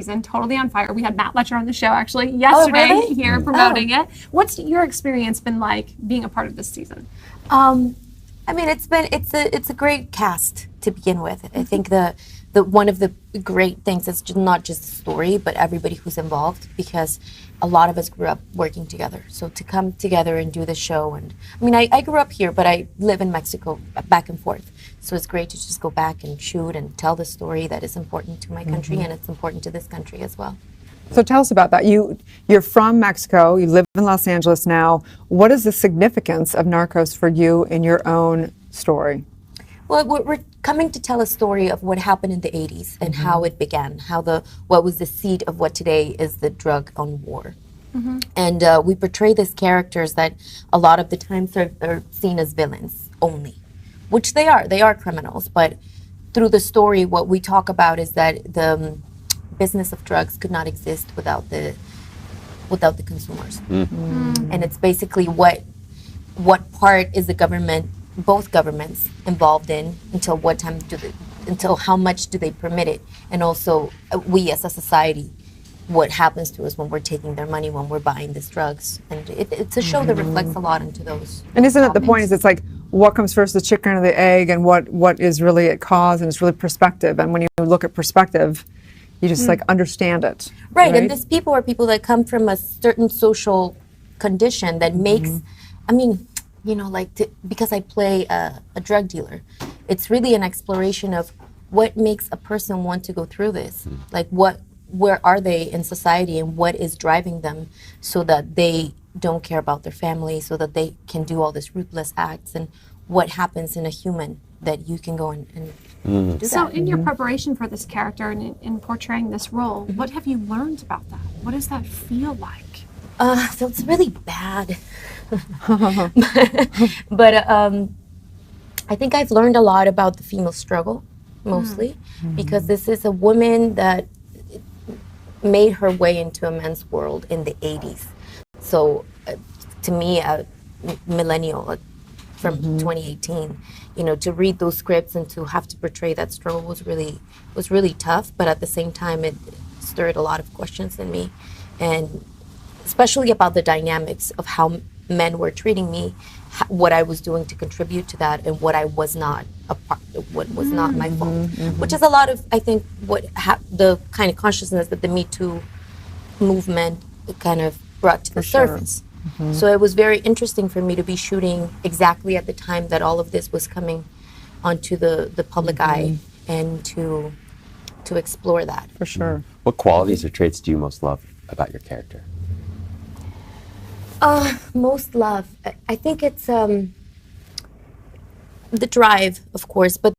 season, totally on fire. We had Matt Letcher on the show actually yesterday really? here promoting it. What's your experience been like being a part of this season? I mean, it's a great cast to begin with. I think the one of the great things is not just the story, but everybody who's involved, because a lot of us grew up working together. So to come together and do the show, and I mean, I grew up here, but I live in Mexico back and forth. So it's great to just go back and shoot and tell the story that is important to my country, and it's important to this country as well. So tell us about that. You're from Mexico. You live in Los Angeles now. What is the significance of Narcos for you in your own story? Well, we're coming to tell a story of what happened in the 80s and how it began, what was the seed of what today is the drug on war. And we portray these characters that a lot of the times are seen as villains only, which they are. They are criminals, but through the story, what we talk about is that the business of drugs could not exist without the consumers. And it's basically what part is the government, both governments, involved in, until how much do they permit it, and also we as a society, what happens to us when we're taking their money, when we're buying these drugs. And it's a show that reflects a lot into those. And isn't it the point is it's like what comes first, the chicken or the egg, and what is really at cause, and it's really perspective. And when you look at perspective, you just like understand it. Right, and these people are people that come from a certain social condition that makes, I mean, you know, because I play a drug dealer, it's really an exploration of what makes a person want to go through this. Like where are they in society, and what is driving them so that they don't care about their family, so that they can do all these ruthless acts, and what happens in a human that you can go and do that. So in your preparation for this character and in portraying this role, what have you learned about that? What does that feel like? So it's really bad. but I think I've learned a lot about the female struggle, mostly, because this is a woman that made her way into a men's world in the 80s. So to me, a millennial from 2018, you know, to read those scripts and to have to portray that struggle was really tough. But at the same time, it stirred a lot of questions in me, and especially about the dynamics of how men were treating me, what I was doing to contribute to that, and what I was not what was not my fault, which is a lot of, I think, the kind of consciousness that the Me Too movement kind of brought to the surface. So it was very interesting for me to be shooting exactly at the time that all of this was coming onto the public eye, and to explore that. For sure. What qualities or traits do you most love about your character? Most love, I think it's the drive, of course, but